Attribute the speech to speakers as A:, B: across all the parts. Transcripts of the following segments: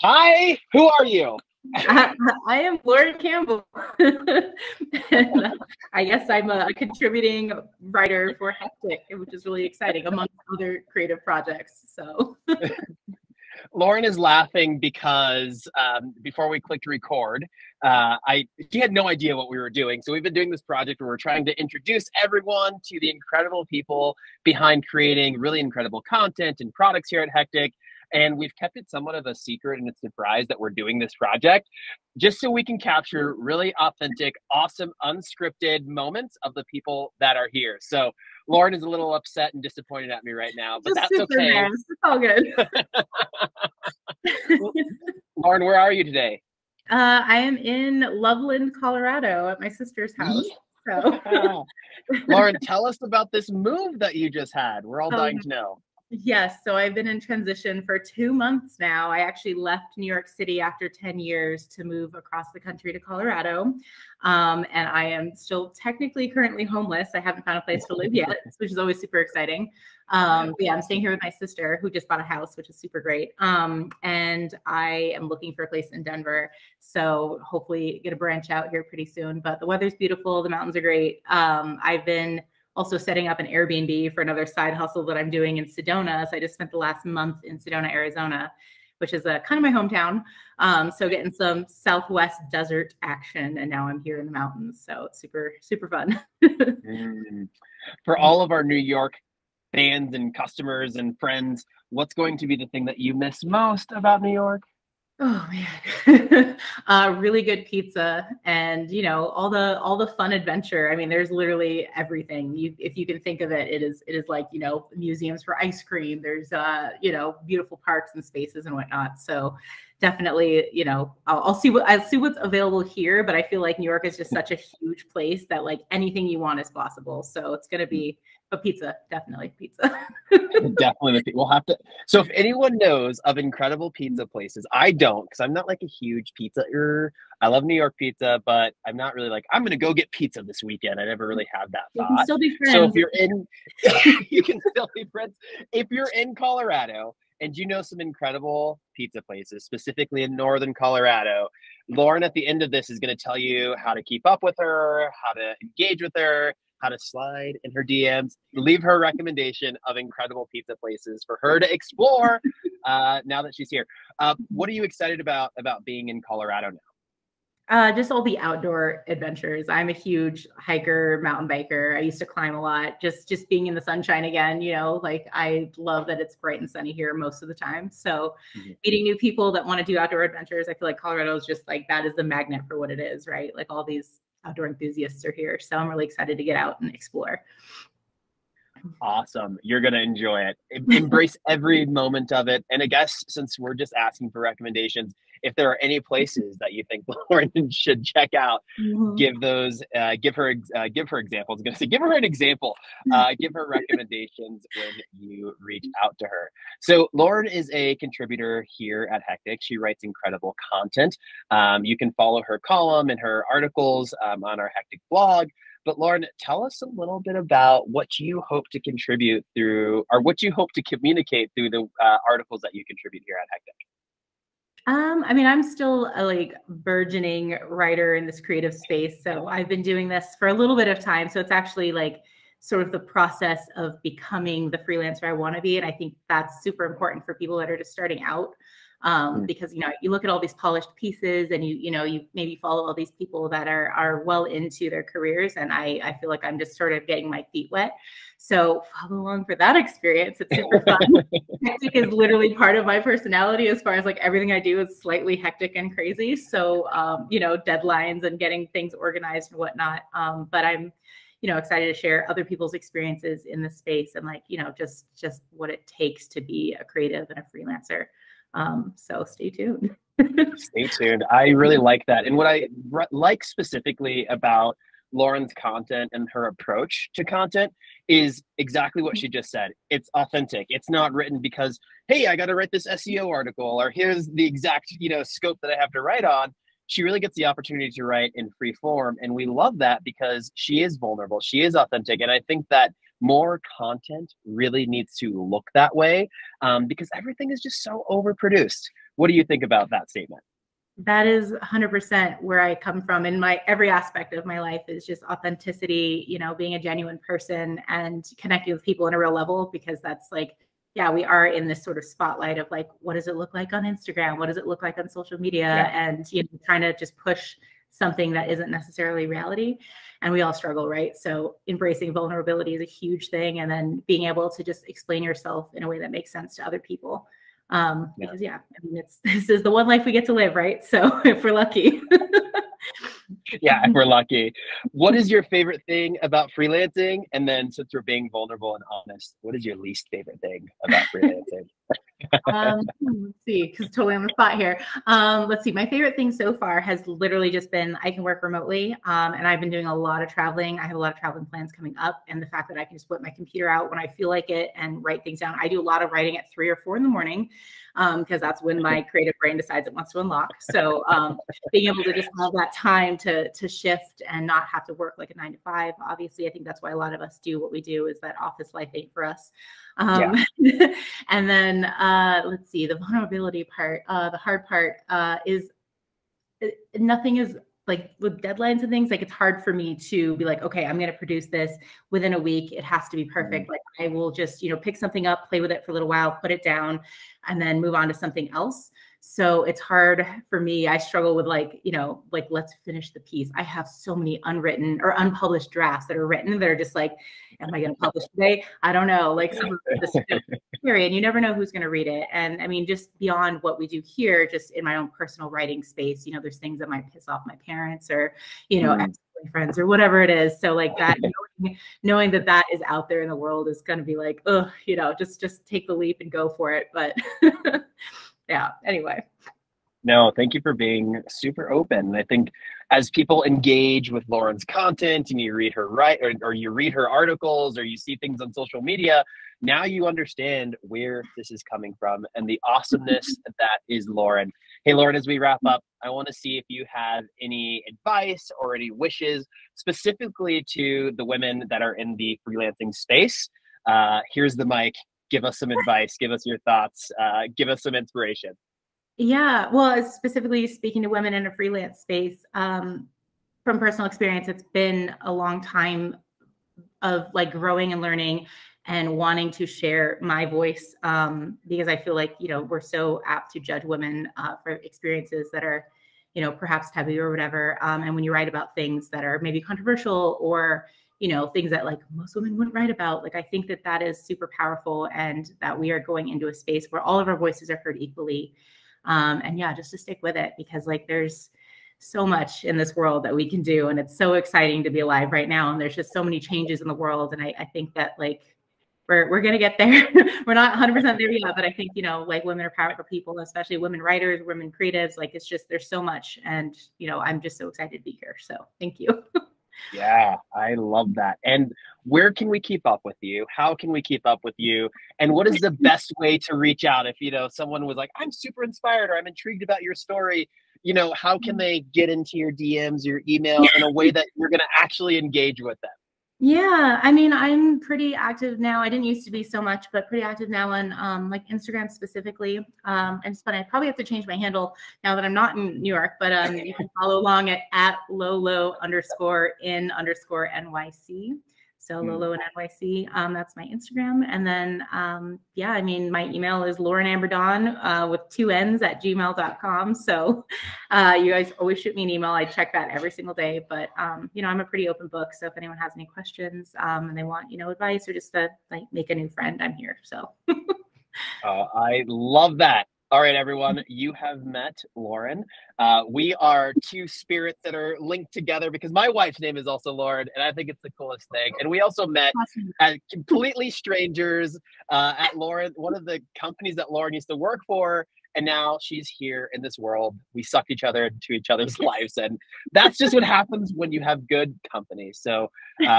A: Hi, who are you?
B: I am Lauren Campbell. And I guess I'm a contributing writer for Hectic, which is really exciting amongst other creative projects. So
A: Lauren is laughing because before we clicked record, she had no idea what we were doing. So we've been doing this project where we're trying to introduce everyone to the incredible people behind creating really incredible content and products here at Hectic. And we've kept it somewhat of a secret and a surprise that we're doing this project just so we can capture really authentic, awesome, unscripted moments of the people that are here. So Lauren is a little upset and disappointed at me right now, but
B: just
A: that's
B: super
A: okay.
B: nice. It's all good.
A: Lauren, where are you today?
B: I am in Loveland, Colorado at my sister's house. So
A: Lauren, tell us about this move that you just had. We're all dying to know.
B: Yes, so I've been in transition for 2 months now. I actually left New York City after 10 years to move across the country to Colorado. And I am still technically currently homeless. I haven't found a place to live yet, which is always super exciting. But yeah, I'm staying here with my sister who just bought a house, which is super great. And I am looking for a place in Denver. So hopefully get a branch out here pretty soon. But the weather's beautiful. The mountains are great. I've been also setting up an Airbnb for another side hustle that I'm doing in Sedona. So I just spent the last month in Sedona, Arizona, which is kind of my hometown. So getting some Southwest desert action, and now I'm here in the mountains. So it's super, super fun.
A: For all of our New York fans and customers and friends, what's going to be the thing that you miss most about New York?
B: Oh man, really good pizza, and all the fun adventure. I mean, there's literally everything. If you can think of it, it is like museums for ice cream. There's beautiful parks and spaces and whatnot. So definitely, I'll see what's available here. But I feel like New York is just such a huge place that like anything you want is possible. So it's gonna be a pizza, definitely pizza.
A: Definitely, we'll have to. So if anyone knows of incredible pizza places, I don't, because I'm not like a huge pizza-er. I love New York pizza, but I'm not really like, I'm gonna go get pizza this weekend. I never really had that thought.
B: We can still be friends.
A: So if you're in, you can still be friends. If you're in Colorado and you know some incredible pizza places, specifically in northern Colorado, Lauren at the end of this is going to tell you how to keep up with her, how to engage with her, how to slide in her DMs, leave her recommendation of incredible pizza places for her to explore now that she's here. What are you excited about being in Colorado now?
B: Just all the outdoor adventures. I'm a huge hiker, mountain biker. I used to climb a lot. Just being in the sunshine again, like I love that it's bright and sunny here most of the time. So meeting new people that want to do outdoor adventures, I feel like Colorado is just like, that is the magnet for what it is, right? Like all these outdoor enthusiasts are here. So I'm really excited to get out and explore.
A: Awesome. You're going to enjoy it. Embrace every moment of it. And I guess since we're just asking for recommendations, if there are any places that you think Lauren should check out, give her examples. I was going to say, give her an example, give her recommendations when you reach out to her. So Lauren is a contributor here at Hectic. She writes incredible content. You can follow her column and her articles on our Hectic blog. But Lauren, tell us a little bit about what you hope to contribute through, or what you hope to communicate through the articles that you contribute here at Hectic.
B: I mean, I'm still a like burgeoning writer in this creative space. So I've been doing this for a little bit of time. So it's actually like sort of the process of becoming the freelancer I want to be. And I think that's super important for people that are just starting out. Because you look at all these polished pieces and you maybe follow all these people that are well into their careers, and I feel like I'm just sort of getting my feet wet. So follow along for that experience. It's super fun. Hectic is literally part of my personality as far as like everything I do is slightly hectic and crazy. So deadlines and getting things organized and whatnot. But I'm excited to share other people's experiences in the space and just what it takes to be a creative and a freelancer. So stay tuned.
A: Stay tuned. I really like that. And what I like specifically about Lauren's content and her approach to content is exactly what she just said. It's authentic. It's not written because, hey, I got to write this SEO article, or here's the exact, scope that I have to write on. She really gets the opportunity to write in free form. And we love that because she is vulnerable. She is authentic. And I think that more content really needs to look that way because everything is just so overproduced. What do you think about that statement?
B: That is 100% where I come from in my every aspect of my life is just authenticity, you know, being a genuine person and connecting with people on a real level, because that's like, yeah, we are in this sort of spotlight of like, what does it look like on Instagram? What does it look like on social media?
A: Yeah.
B: And, you know, trying to just push something that isn't necessarily reality. And we all struggle, right? So embracing vulnerability is a huge thing. And then being able to just explain yourself in a way that makes sense to other people. Because yeah, I mean, this is the one life we get to live, right? So if we're lucky.
A: Yeah, if we're lucky. What is your favorite thing about freelancing? And then since we're being vulnerable and honest, what is your least favorite thing about freelancing?
B: Let's see, because totally on the spot here. Let's see. My favorite thing so far has literally just been I can work remotely, and I've been doing a lot of traveling. I have a lot of traveling plans coming up, and the fact that I can just put my computer out when I feel like it and write things down. I do a lot of writing at 3 or 4 in the morning, because that's when my creative brain decides it wants to unlock. So being able to just have that time to shift and not have to work like a 9 to 5. Obviously, I think that's why a lot of us do what we do, is that office life ain't for us. And then let's see, the vulnerability part, the hard part is nothing is like with deadlines and things, like it's hard for me to be like, okay, I'm going to produce this within a week. It has to be perfect. Like I will just, you know, pick something up, play with it for a little while, put it down, and then move on to something else. So it's hard for me. I struggle with like, you know, like let's finish the piece. I have so many unwritten or unpublished drafts that are written that are just like, am I going to publish today? I don't know. Like some of this period, you never know who's going to read it. And I mean, just beyond what we do here, just in my own personal writing space, you know, there's things that might piss off my parents or, you know, ex-boyfriends or whatever it is. So like that, knowing that that is out there in the world is going to be like, oh, you know, just take the leap and go for it. But yeah, anyway.
A: No, thank you for being super open. I think as people engage with Lauren's content and you read her or you read her articles or you see things on social media, now you understand where this is coming from and the awesomeness that is Lauren. Hey, Lauren, as we wrap up, I want to see if you have any advice or any wishes specifically to the women that are in the freelancing space. Here's the mic. Give us some advice. Give us your thoughts. Give us some inspiration.
B: Yeah, well, specifically speaking to women in a freelance space, from personal experience, it's been a long time of like growing and learning and wanting to share my voice, because I feel like, you know, we're so apt to judge women for experiences that are, you know, perhaps taboo or whatever. And when you write about things that are maybe controversial or, you know, things that like most women wouldn't write about, like I think that that is super powerful and that we are going into a space where all of our voices are heard equally. And yeah, just to stick with it, because like there's so much in this world that we can do. And it's so exciting to be alive right now. And there's just so many changes in the world. And I think that like, we're going to get there. We're not 100% there yet, but I think, you know, like women are powerful people, especially women writers, women creatives. Like it's just, there's so much. And, you know, I'm just so excited to be here. So thank you.
A: Yeah, I love that. And where can we keep up with you? How can we keep up with you? And what is the best way to reach out if, you know, someone was like, I'm super inspired or I'm intrigued about your story, you know, how can they get into your DMs, your email in a way that you're going to actually engage with them?
B: Yeah, I mean, I'm pretty active now. I didn't used to be so much, but pretty active now on like Instagram specifically. And it's funny, I probably have to change my handle now that I'm not in New York, but you can follow along at Lolo_in_NYC. So Lolo and NYC, that's my Instagram. And then, yeah, I mean, my email is laurenamberdon with 2 N's at gmail.com. So you guys always shoot me an email. I check that every single day. But, you know, I'm a pretty open book. So if anyone has any questions and they want, you know, advice or just to like make a new friend, I'm here. So
A: I love that. All right, everyone, you have met Lauren. We are two spirits that are linked together because my wife's name is also Lauren, and I think it's the coolest thing. And we also met as completely strangers at Lauren, one of the companies that Lauren used to work for, and now she's here in this world. We suck each other into each other's lives, and that's just what happens when you have good company. So,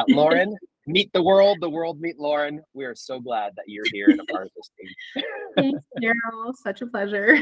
A: Lauren, meet the world meet Lauren. We are so glad that you're here and a part of this team.
B: Thanks, Daryl. Such a pleasure.